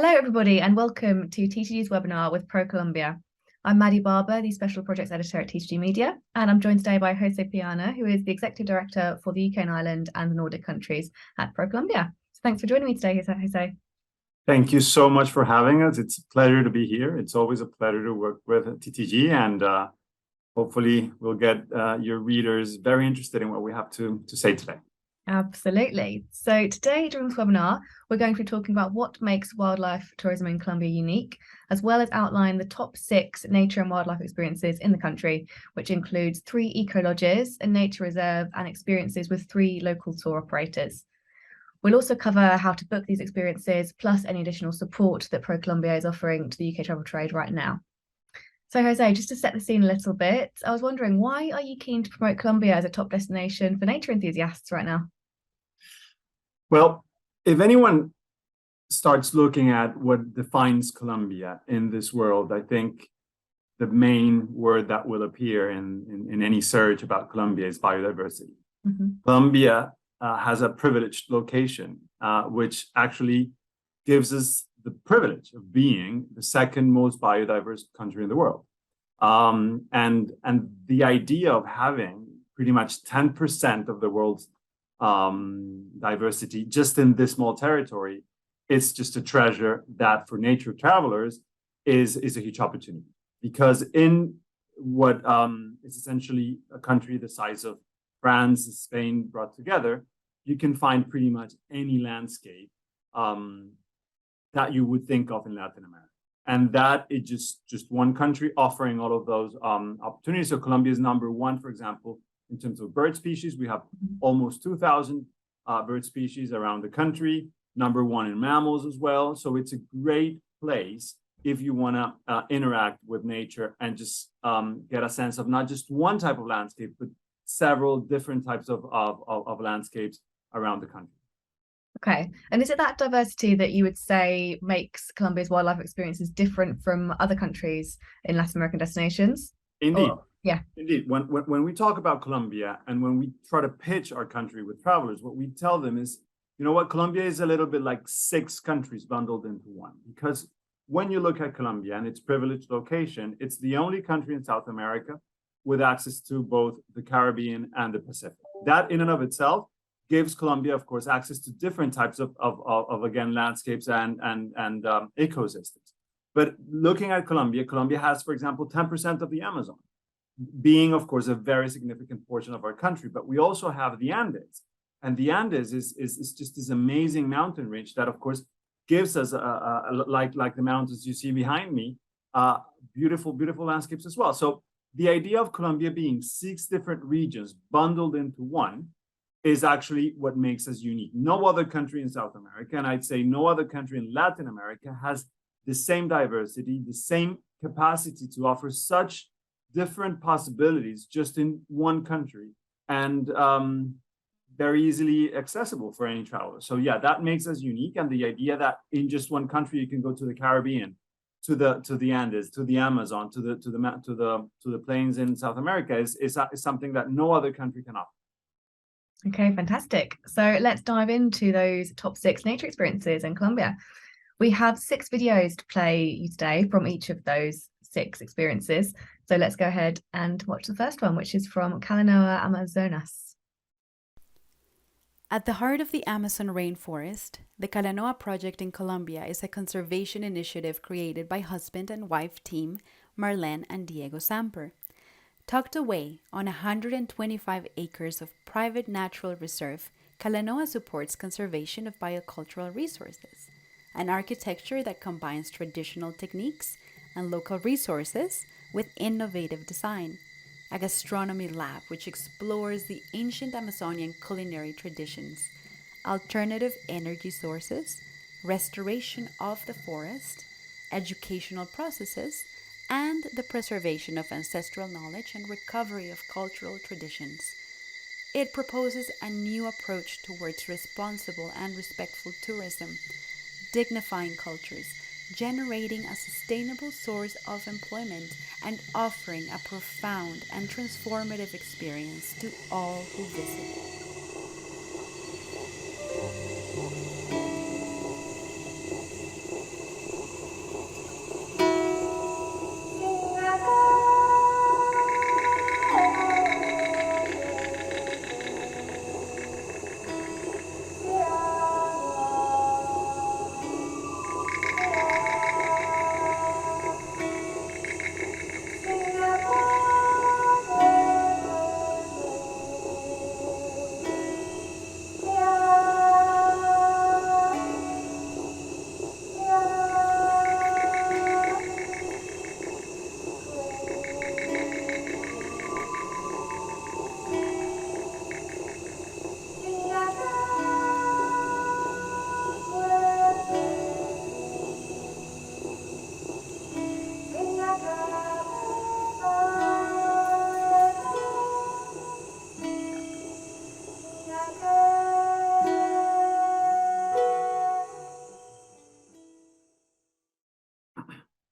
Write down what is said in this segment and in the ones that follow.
Hello, everybody, and welcome to TTG's webinar with Colombia. I'm Maddie Barber, the Special Projects Editor at TTG Media, and I'm joined today by Jose Piana, who is the Executive Director for the UK and Ireland and the Nordic countries at Colombia. So thanks for joining me today, Jose. Thank you so much for having us. It's a pleasure to be here. It's always a pleasure to work with TTG, and hopefully we'll get your readers very interested in what we have to say today. Absolutely. So today during this webinar, we're going to be talking about what makes wildlife tourism in Colombia unique, as well as outline the top 6 nature and wildlife experiences in the country, which includes 3 eco-lodges, a nature reserve, and experiences with 3 local tour operators. We'll also cover how to book these experiences, plus any additional support that Colombia is offering to the UK travel trade right now. So Jose, just to set the scene a little bit, I was wondering, why are you keen to promote Colombia as a top destination for nature enthusiasts right now? Well, if anyone starts looking at what defines Colombia in this world, I think the main word that will appear in any search about Colombia is biodiversity. Mm-hmm. Colombia has a privileged location, which actually gives us the privilege of being the second most biodiverse country in the world. And the idea of having pretty much 10% of the world's diversity just in this small territory, it's just a treasure that for nature travelers is a huge opportunity, because in what is essentially a country the size of France, Spain brought together, you can find pretty much any landscape that you would think of in Latin America. And that is just one country offering all of those opportunities. So Colombia is number 1, for example, in terms of bird species. We have almost 2,000 bird species around the country, number 1 in mammals as well. So it's a great place if you want to interact with nature and just get a sense of not just one type of landscape, but several different types of landscapes around the country. Okay. And is it that diversity that you would say makes Colombia's wildlife experiences different from other countries in Latin American destinations? Indeed. Yeah. Indeed. When we talk about Colombia and when we try to pitch our country with travelers, what we tell them is, you know what, Colombia is a little bit like 6 countries bundled into one. Because when you look at Colombia and its privileged location, it's the only country in South America with access to both the Caribbean and the Pacific. That in and of itself gives Colombia, of course, access to different types of again, landscapes and ecosystems. But looking at Colombia has, for example, 10% of the Amazon, being, of course, a very significant portion of our country. But we also have the Andes. And the Andes is just this amazing mountain range that, of course, gives us, like the mountains you see behind me, beautiful, beautiful landscapes as well. So the idea of Colombia being 6 different regions bundled into one is actually what makes us unique. No other country in South America, and I'd say no other country in Latin America, has the same diversity, the same capacity to offer such different possibilities just in one country, and very easily accessible for any traveler. So yeah, that makes us unique. And the idea that in just one country you can go to the Caribbean, to the Andes, to the Amazon, to the plains in South America is something that no other country can offer. Okay, fantastic. So let's dive into those top 6 nature experiences in Colombia. We have 6 videos to play you today from each of those 6 experiences. So let's go ahead and watch the first one, which is from Calanoa, Amazonas. At the heart of the Amazon rainforest, the Calanoa project in Colombia is a conservation initiative created by husband and wife team Marlene and Diego Samper. Tucked away on 125 acres of private natural reserve, Calanoa supports conservation of biocultural resources, an architecture that combines traditional techniques and local resources with innovative design, a gastronomy lab which explores the ancient Amazonian culinary traditions, alternative energy sources, restoration of the forest, educational processes, and the preservation of ancestral knowledge and recovery of cultural traditions. It proposes a new approach towards responsible and respectful tourism, dignifying cultures, generating a sustainable source of employment, and offering a profound and transformative experience to all who visit.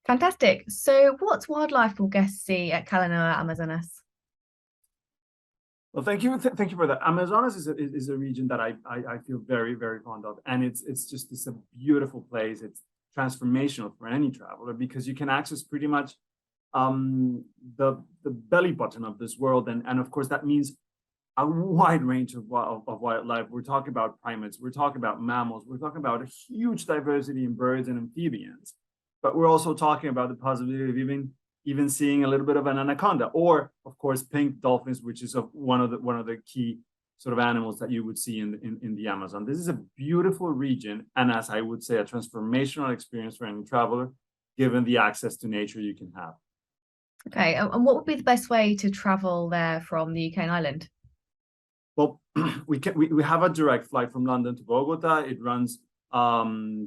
Fantastic. So what wildlife will guests see at Kalanoa Amazonas? Well, thank you for that. Amazonas is a region that I feel very, very fond of, and it's a beautiful place. It's transformational for any traveler because you can access pretty much the belly button of this world, and of course that means a wide range of wildlife. We're talking about primates, we're talking about mammals, we're talking about a huge diversity in birds and amphibians, but we're also talking about the possibility of even seeing a little bit of an anaconda, or of course pink dolphins, which is one of the key sort of animals that you would see in the Amazon. This is a beautiful region, and as I would say, a transformational experience for any traveler, given the access to nature you can have. Okay, and what would be the best way to travel there from the UK and Ireland? Well, we have a direct flight from London to Bogota. It runs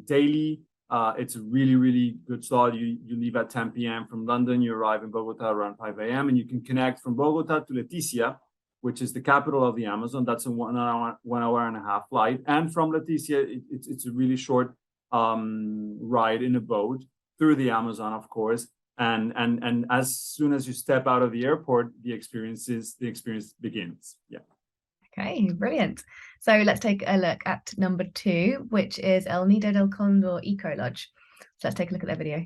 daily. It's a really, really good slot. You leave at 10 p.m. from London. You arrive in Bogota around 5 a.m. and you can connect from Bogota to Leticia, which is the capital of the Amazon. That's a 1 hour and a half flight. And from Leticia, it's a really short ride in a boat through the Amazon, of course. And as soon as you step out of the airport, the experience begins. Yeah. Okay, brilliant. So let's take a look at number 2, which is El Nido del Condor Eco Lodge. So let's take a look at their video.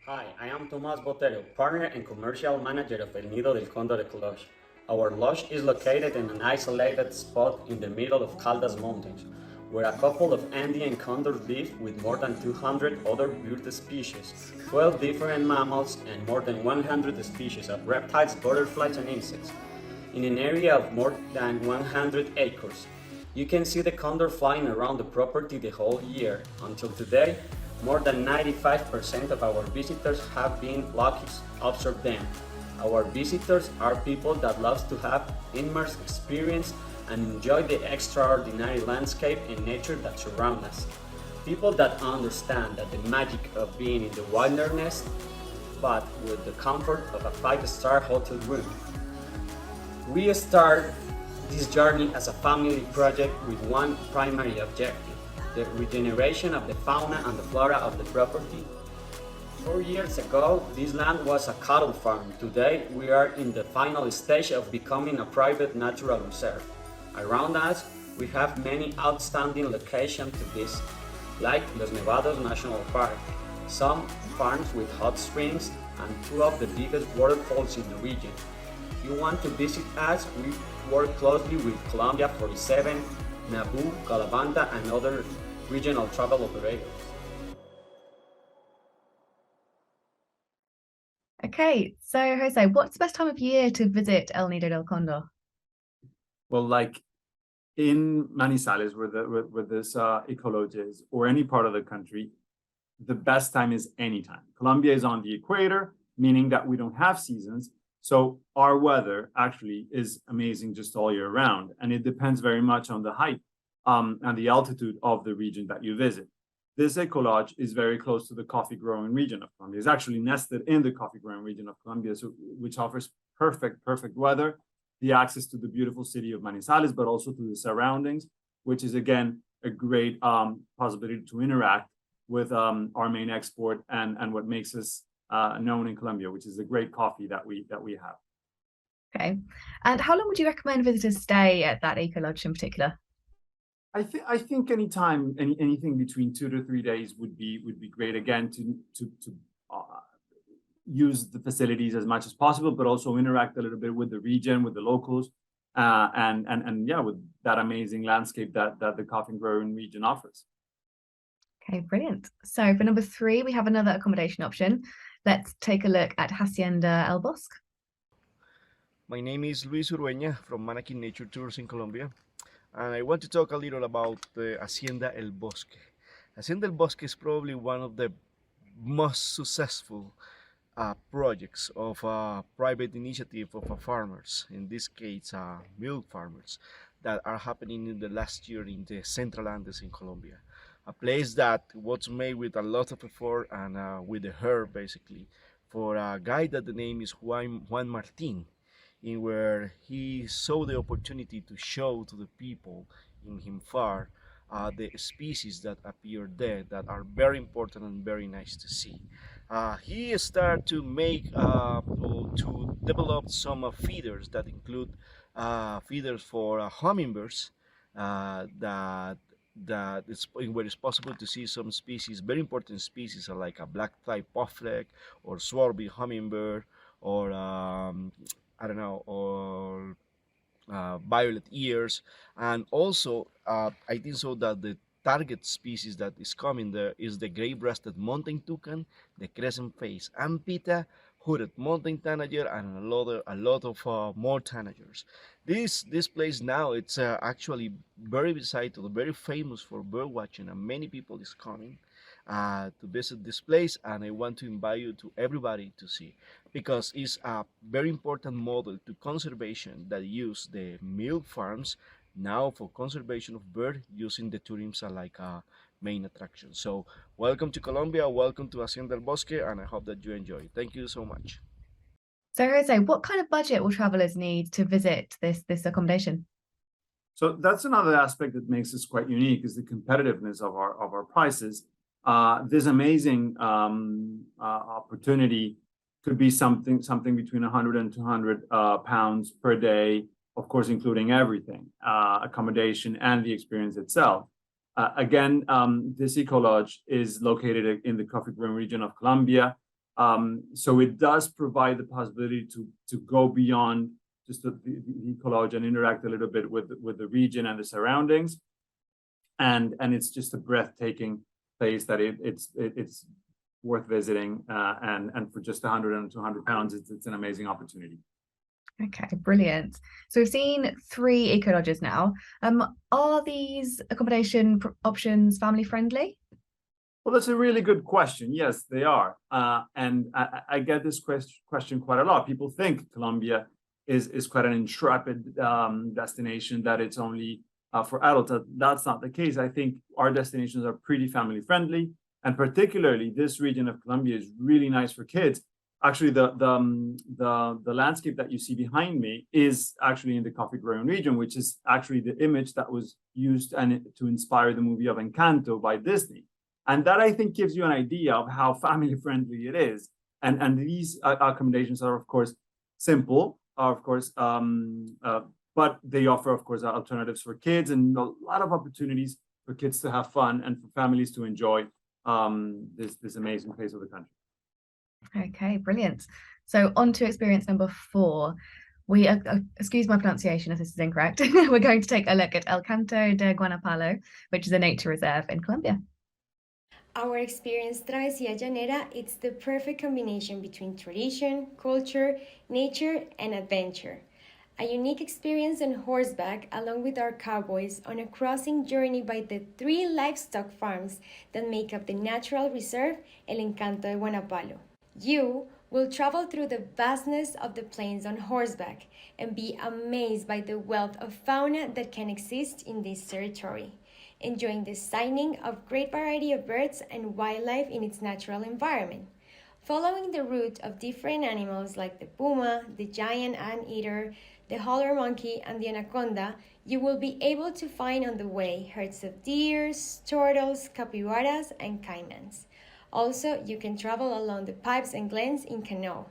Hi, I am Tomás Botero, partner and commercial manager of El Nido del Condor Eco Lodge. Our lodge is located in an isolated spot in the middle of Caldas Mountains, where a couple of Andean condors live with more than 200 other bird species, 12 different mammals, and more than 100 species of reptiles, butterflies, and insects, in an area of more than 100 acres. You can see the condor flying around the property the whole year. Until today, more than 95% of our visitors have been lucky to observe them. Our visitors are people that love to have immersive experience and enjoy the extraordinary landscape and nature that surround us. People that understand that the magic of being in the wilderness, but with the comfort of a 5-star hotel room. We start this journey as a family project with one primary objective: the regeneration of the fauna and the flora of the property. 4 years ago, this land was a cattle farm. Today, we are in the final stage of becoming a private natural reserve. Around us, we have many outstanding locations to visit, like Los Nevados National Park, some farms with hot springs, and 2 of the biggest waterfalls in the region. If you want to visit us, we work closely with Colombia 47, Nabu, Calabanda, and other regional travel operators. Okay, so Jose, what's the best time of year to visit El Nido del Condor? Well, like in Manizales, where this ecology is, or any part of the country, the best time is anytime. Colombia is on the equator, meaning that we don't have seasons. So our weather actually is amazing just all year round. And it depends very much on the height and the altitude of the region that you visit. This eco lodge is very close to the coffee growing region of Colombia. It's actually nested in the coffee growing region of Colombia, which offers perfect weather, the access to the beautiful city of Manizales, but also to the surroundings, which is again a great possibility to interact with our main export and what makes us known in Colombia, which is the great coffee that we have. Okay, and how long would you recommend visitors stay at that eco lodge in particular? I think anything between 2 to 3 days would be great, again, to use the facilities as much as possible, but also interact a little bit with the region, with the locals, and yeah, with that amazing landscape that the coffee growing region offers. Okay, brilliant. So for number 3, we have another accommodation option. Let's take a look at Hacienda El Bosque. My name is Luis Urueña from Manakin Nature Tours in Colombia, and I want to talk a little about the Hacienda El Bosque. Hacienda El Bosque is probably one of the most successful projects of a private initiative of farmers, in this case milk farmers, that are happening in the last year in the Central Andes in Colombia. A place that was made with a lot of effort and with the herb, basically, for a guy that the name is Juan Martin, in where he saw the opportunity to show to the people in him far the species that appear there that are very important and very nice to see. He started to make or to develop some feeders that include feeders for hummingbirds that it's where it's possible to see some species, very important species, like a black-thighed puffleck or swarby hummingbird, or I don't know, or violet ears. And also I think so that the target species that is coming there is the gray-breasted mountain toucan, the crescent face ampita, hooded mountain tanager, and a lot of more tanagers. This place now, it's actually very visited, very famous for bird watching, and many people is coming to visit this place. And I want to invite you to everybody to see, because it's a very important model to conservation that use the milk farms now for conservation of bird, using the tourism like a main attraction. So welcome to Colombia, welcome to Hacienda El Bosque, and I hope that you enjoy. Thank you so much. So Jose, what kind of budget will travelers need to visit this accommodation? So that's another aspect that makes us quite unique, is the competitiveness of our prices. This amazing opportunity could be something between 100 and 200 pounds per day, of course, including everything, accommodation and the experience itself. Again, this eco lodge is located in the coffee growing region of Colombia. So it does provide the possibility to go beyond just the eco lodge and interact a little bit with the region and the surroundings. And it's just a breathtaking place that it's worth visiting. And for just 100 and 200 pounds, it's an amazing opportunity. Okay, brilliant. So we've seen 3 eco lodges now. Are these accommodation options family friendly? Well, that's a really good question. Yes, they are. And I get this question quite a lot. People think Colombia is quite an intrepid destination, that it's only for adults. That's not the case. I think our destinations are pretty family friendly, and particularly this region of Colombia is really nice for kids. Actually, the landscape that you see behind me is actually in the coffee growing region, which is actually the image that was used to inspire the movie of Encanto by Disney. And that, I think, gives you an idea of how family friendly it is. And these accommodations are, of course, simple, of course, but they offer, of course, alternatives for kids, and a lot of opportunities for kids to have fun and for families to enjoy this amazing place of the country. Okay, brilliant. So on to experience number 4. We, excuse my pronunciation if this is incorrect, we're going to take a look at El Canto de Guanapalo, which is a nature reserve in Colombia. Our experience Travesía Llanera, it's the perfect combination between tradition, culture, nature, and adventure. A unique experience on horseback along with our cowboys on a crossing journey by the 3 livestock farms that make up the natural reserve El Encanto de Guanapalo. You will travel through the vastness of the plains on horseback and be amazed by the wealth of fauna that can exist in this territory, enjoying the sighting of great variety of birds and wildlife in its natural environment. Following the route of different animals like the puma, the giant anteater, the holler monkey, and the anaconda, you will be able to find on the way herds of deers, turtles, capybaras, and caimans. Also, you can travel along the pipes and glens in canoe.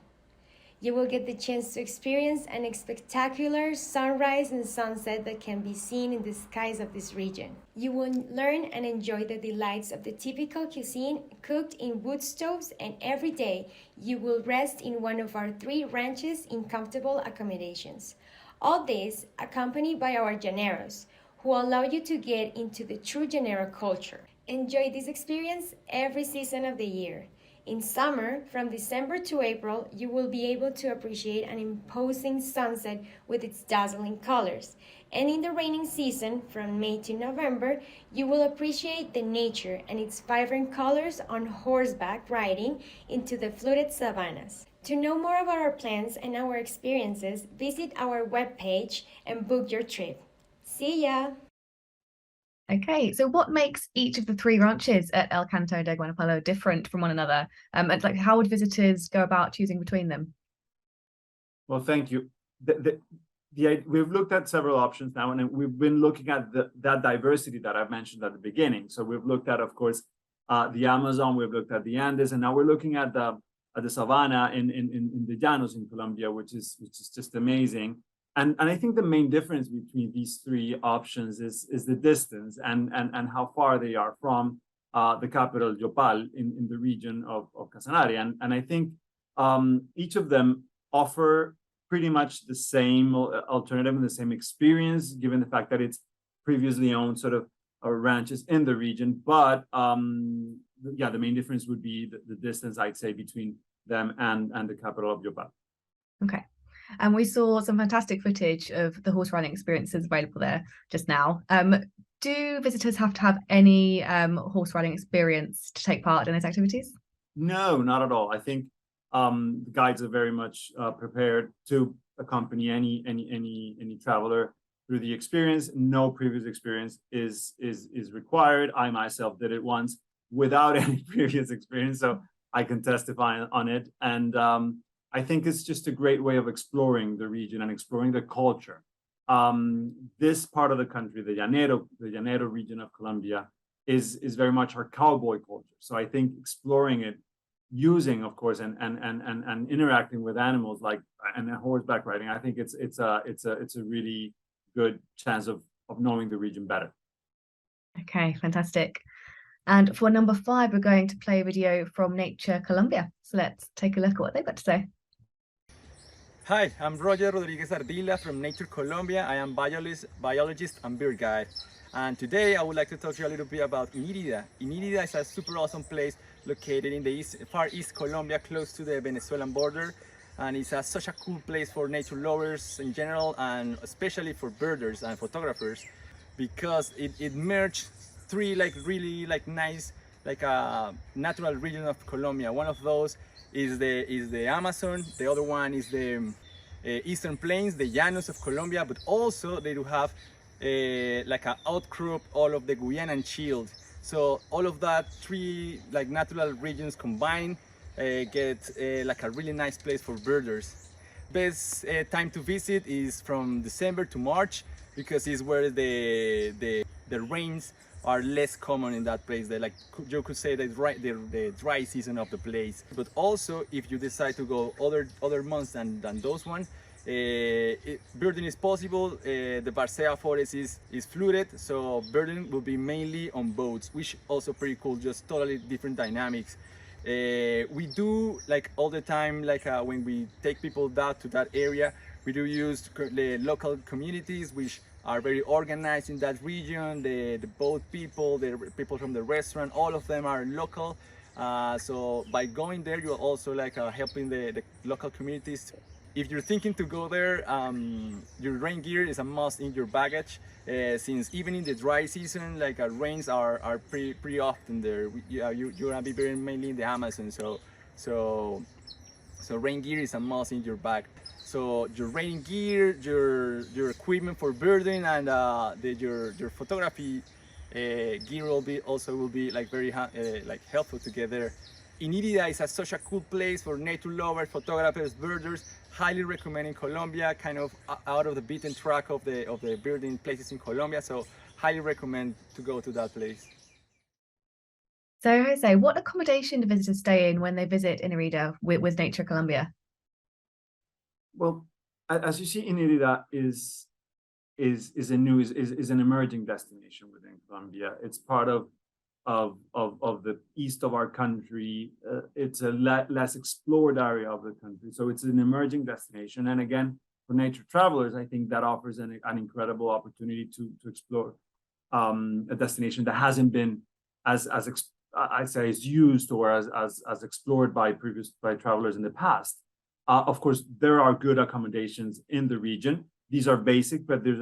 You will get the chance to experience a spectacular sunrise and sunset that can be seen in the skies of this region. You will learn and enjoy the delights of the typical cuisine cooked in wood stoves, and every day you will rest in one of our 3 ranches in comfortable accommodations. All this accompanied by our llaneros, who allow you to get into the true llanero culture. Enjoy this experience every season of the year. In summer, from December to April, you will be able to appreciate an imposing sunset with its dazzling colors. And in the raining season, from May to November, you will appreciate the nature and its vibrant colors on horseback riding into the flooded savannas. To know more about our plans and our experiences, visit our webpage and book your trip. See ya! Okay, so what makes each of the 3 ranches at El Canto de Guanapalo different from one another? And like, how would visitors go about choosing between them? Well, thank you. we've looked at several options now, and we've been looking at that diversity that I've mentioned at the beginning. So we've looked at, of course, the Amazon, we've looked at the Andes, and now we're looking at the savannah in the Llanos in Colombia, which is just amazing. And I think the main difference between these three options is the distance and how far they are from the capital Yopal in the region of Casanare. And I think each of them offer pretty much the same alternative and the same experience, given the fact that it's previously owned sort of ranches in the region. But yeah, the main difference would be the distance, I'd say, between them and the capital of Yopal. Okay. And we saw some fantastic footage of the horse riding experiences available there just now. Do visitors have to have any horse riding experience to take part in these activities? No, not at all. I think the guides are very much prepared to accompany any traveler through the experience. No previous experience is required. I myself did it once without any previous experience, so I can testify on it. And I think it's just a great way of exploring the region and exploring the culture. This part of the country, the Llanero region of Colombia, is very much our cowboy culture. So I think exploring it, using, of course, and interacting with animals like and horseback riding, I think it's a really good chance of knowing the region better. Okay, fantastic. And for number 5, we're going to play a video from Nature Colombia. So let's take a look at what they've got to say. Hi, I'm Roger Rodriguez Ardila from Nature Colombia. I am biologist and bird guide. And today I would like to talk to you a little bit about Inírida. Inírida is a super awesome place located in the far east Colombia, close to the Venezuelan border. And it's such a cool place for nature lovers in general, and especially for birders and photographers, because it merged 3 really nice natural regions of Colombia. One of those is the Amazon, the other one is the Eastern Plains, the Llanos of Colombia, but also they do have an outcrop all of the Guianan Shield. So all of that 3 natural regions combined get a really nice place for birders. Best time to visit is from December to March, because it's where the rains are less common in that place. You could say the dry season of the place. But also, if you decide to go other months than those ones, birding is possible. The Barcea forest is flooded, so birding will be mainly on boats, which also pretty cool, just totally different dynamics. We do all the time, when we take people down to that area, we do use the local communities, which are very organized in that region. The boat people, the people from the restaurant, all of them are local. So by going there, you're also helping the local communities. If you're thinking to go there, your rain gear is a must in your baggage, since even in the dry season, rains are pretty often there. You're gonna be very mainly in the Amazon, so rain gear is a must in your bag. So your rain gear, your equipment for birding, and your photography gear will be very helpful to get there. Inírida is such a cool place for nature lovers, photographers, birders. Highly recommend in Colombia, kind of out of the beaten track of the birding places in Colombia. So highly recommend to go to that place. So Jose, what accommodation do visitors stay in when they visit Inírida with Nature Colombia? Well, as you see, Inírida is an emerging destination within Colombia. It's part of the east of our country. It's a less explored area of the country, so it's an emerging destination. And again, for nature travelers, I think that offers an incredible opportunity to explore a destination that hasn't been as used or as explored by travelers in the past. Of course, there are good accommodations in the region. These are basic, but these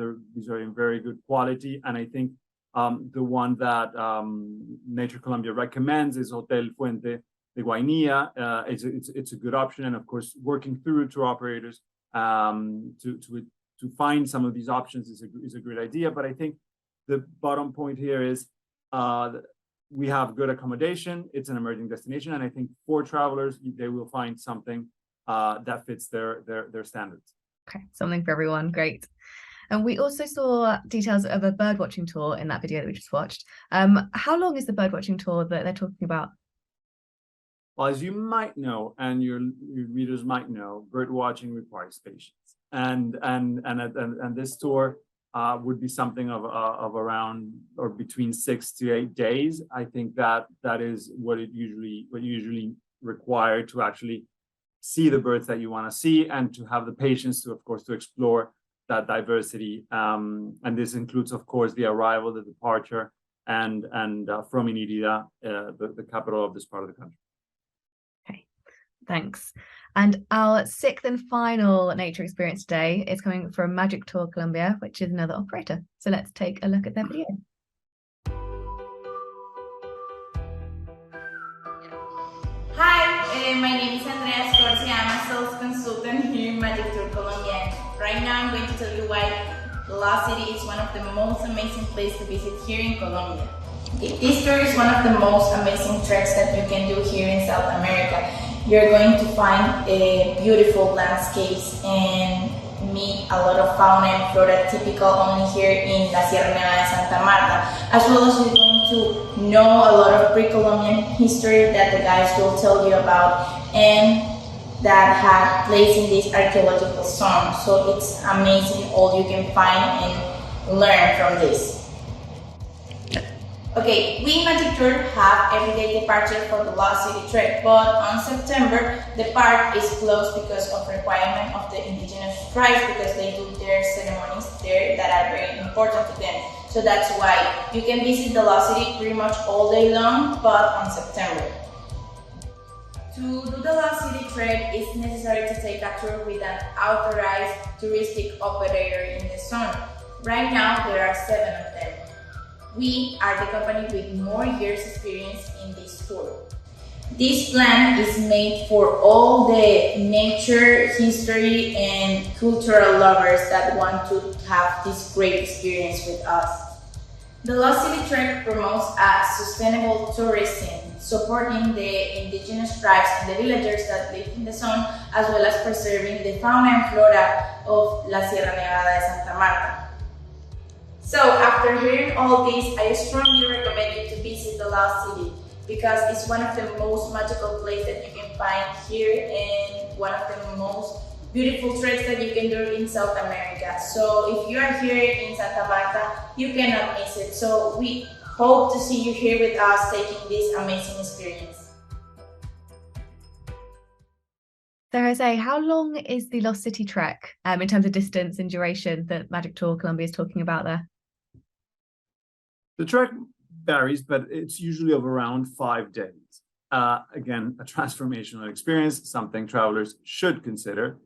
are in very good quality. And I think the one that Nature Colombia recommends is Hotel Fuente de Guainía. It's a good option, and of course, working through tour operators to find some of these options is a great idea. But I think the bottom point here is we have good accommodation. It's an emerging destination, and I think for travelers, they will find something that fits their standards. Okay, something for everyone. Great. And we also saw details of a birdwatching tour in that video that we just watched. How long is the birdwatching tour that they're talking about? Well, as you might know, and your readers might know, bird watching requires patience, and this tour would be something of around or between 6 to 8 days. I think that is what you usually require to actually see the birds that you want to see, and to have the patience to, of course, to explore that diversity. And this includes, of course, the arrival, the departure, and from Inírida, the capital of this part of the country. Thanks. And our sixth and final nature experience today is coming from Magic Tour Colombia, which is another operator. So let's take a look at their video. Hi, my name is Andrea Scorsi. I'm a sales consultant here in Magic Tour Colombia. Right now I'm going to tell you why the Lost City is one of the most amazing places to visit here in Colombia. This tour is one of the most amazing treks that you can do here in South America. You're going to find beautiful landscapes and meet a lot of fauna and flora typical only here in La Sierra Nevada de Santa Marta, as well as you're going to know a lot of pre-Colombian history that the guides will tell you about and that had place in this archaeological zone. So it's amazing all you can find and learn from this. Okay, we in Magic Tour have everyday departure for the Lost City trek, but on September the park is closed because of requirement of the indigenous tribes, because they do their ceremonies there that are very important to them. So that's why you can visit the Lost City pretty much all day long, but on September. To do the Lost City trek, it's necessary to take a tour with an authorized touristic operator in the zone. Right now there are 7 of them. We are the company with more years experience in this tour. This plan is made for all the nature, history, and cultural lovers that want to have this great experience with us. The Lost City Trek promotes a sustainable tourism, supporting the indigenous tribes and the villagers that live in the zone, as well as preserving the fauna and flora of La Sierra Nevada de Santa Marta. So after hearing all this, I strongly recommend you to visit the Lost City, because it's one of the most magical places that you can find here and one of the most beautiful treks that you can do in South America. So if you are here in Santa Marta, you cannot miss it. So we hope to see you here with us taking this amazing experience. So Jose, how long is the Lost City trek in terms of distance and duration that Magic Tour Colombia is talking about there? The trek varies, but it's usually of around 5 days. Again, a transformational experience, something travelers should consider.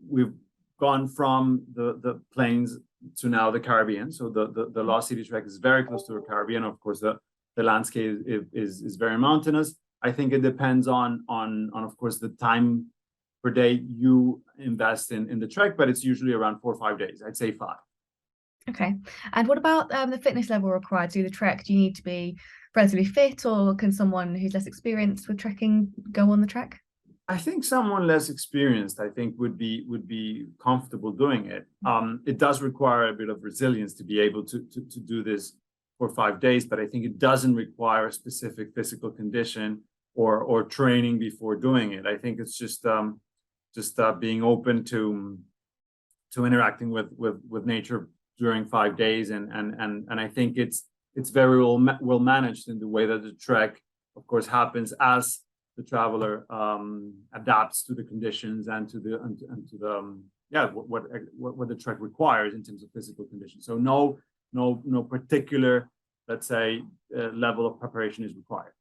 We've gone from the plains to now the Caribbean. So the Lost City trek is very close to the Caribbean. Of course, the landscape is very mountainous. I think it depends on of course, the time per day you invest in the trek, but it's usually around 4 or 5 days. I'd say 5. Okay. And what about the fitness level required to do the trek? Do you need to be relatively fit, or can someone who's less experienced with trekking go on the trek? I think someone less experienced, I think, would be comfortable doing it. It does require a bit of resilience to be able to do this for 5 days, but I think it doesn't require a specific physical condition or training before doing it. I think it's just being open to interacting with nature during 5 days, and I think it's very well managed in the way that the trek, of course, happens as the traveler adapts to the conditions and to the what the trek requires in terms of physical conditions. So no particular, let's say, level of preparation is required.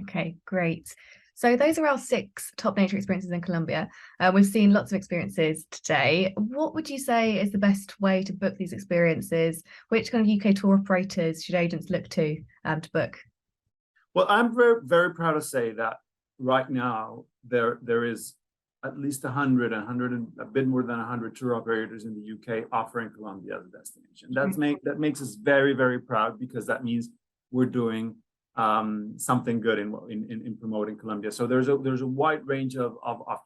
Okay, great. So those are our 6 top nature experiences in Colombia. We've seen lots of experiences today. What would you say is the best way to book these experiences? Which kind of UK tour operators should agents look to book? Well, I'm very, very proud to say that right now there is at least 100 and a bit more than 100 tour operators in the UK offering Colombia as a destination. That makes us very, very proud, because that means we're doing something good in promoting Colombia. So there's a wide range of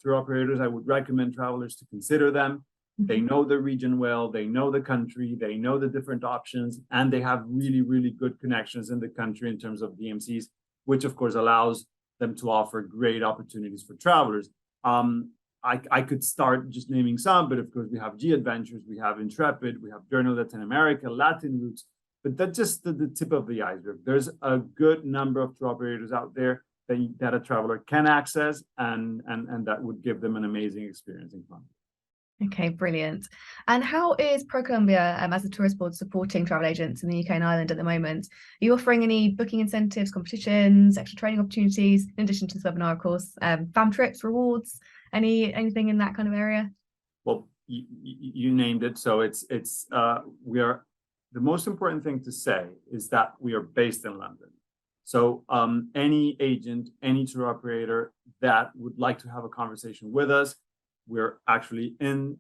tour operators. I would recommend travelers to consider them. They know the region well, they know the country, they know the different options, and they have really, really good connections in the country in terms of DMCs, which of course allows them to offer great opportunities for travelers. I could start just naming some, but of course we have G Adventures, we have Intrepid, we have Journal Latin America, Latin Routes, but that's just the tip of the iceberg. There's a good number of tour operators out there that a traveler can access, and that would give them an amazing experience in Colombia. Okay, brilliant. And how is Colombia as a tourist board supporting travel agents in the UK and Ireland at the moment? Are you offering any booking incentives, competitions, extra training opportunities, in addition to this webinar, of course, fam trips, rewards, anything in that kind of area? Well, you named it. So we are, the most important thing to say is that we are based in London. So any agent, any tour operator that would like to have a conversation with us, we're actually on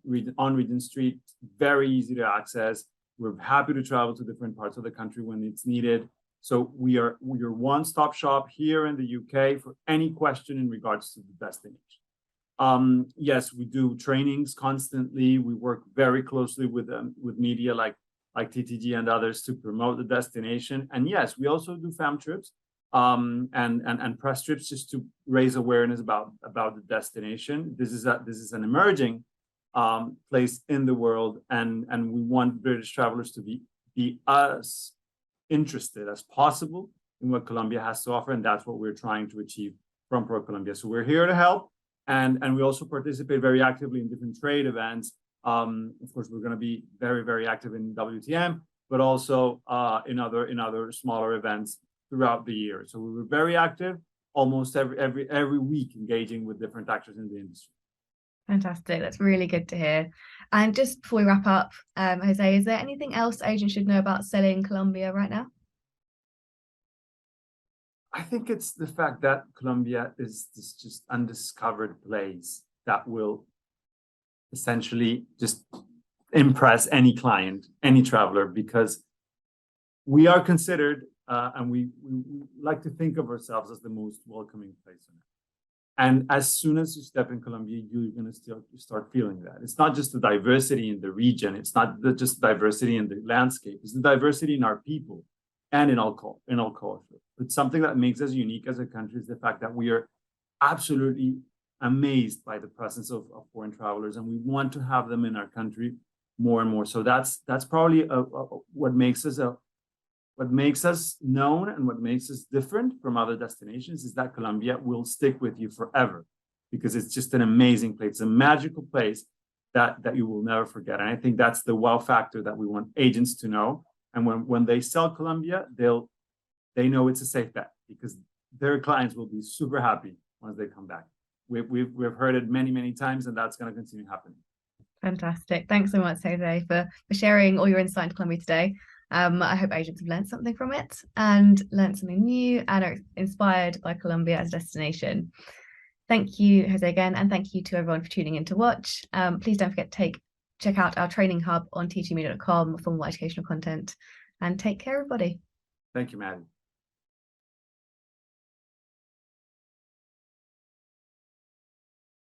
Regent Street, very easy to access. We're happy to travel to different parts of the country when it's needed. So we are one-stop shop here in the UK for any question in regards to the destination. Yes, we do trainings constantly. We work very closely with media like TTG and others to promote the destination. And yes, we also do fam trips and press trips just to raise awareness about the destination. This is an emerging place in the world, and we want British travelers to be as interested as possible in what Colombia has to offer, and that's what we're trying to achieve from Colombia. So we're here to help, and we also participate very actively in different trade events. Of course, we're going to be very, very active in WTM, but also in other smaller events throughout the year. So we were very active, almost every week, engaging with different actors in the industry. Fantastic. That's really good to hear. And just before we wrap up, Jose, is there anything else agents should know about selling Colombia right now? I think it's the fact that Colombia is this just undiscovered place that will essentially just impress any client, any traveler, because we are considered and we like to think of ourselves as the most welcoming place on earth. And as soon as you step in Colombia, you're going to start feeling that. It's not just the diversity in the region. It's not just diversity in the landscape. It's the diversity in our people and in our culture. But something that makes us unique as a country is the fact that we are absolutely amazed by the presence of foreign travelers, and we want to have them in our country more and more. So that's probably what makes us known and what makes us different from other destinations, is that Colombia will stick with you forever, because it's just an amazing place. It's a magical place that you will never forget. And I think that's the wow factor that we want agents to know. And when they sell Colombia, they know it's a safe bet, because their clients will be super happy once they come back. We've heard it many, many times, and that's going to continue happening. Fantastic. Thanks so much, Jose, for sharing all your insight into Colombia today. I hope agents have learned something from it and learned something new and are inspired by Colombia as a destination. Thank you, Jose, again, and thank you to everyone for tuning in to watch. Please don't forget to check out our training hub on ttmedia.com for more educational content, and take care, everybody. Thank you, Maddie.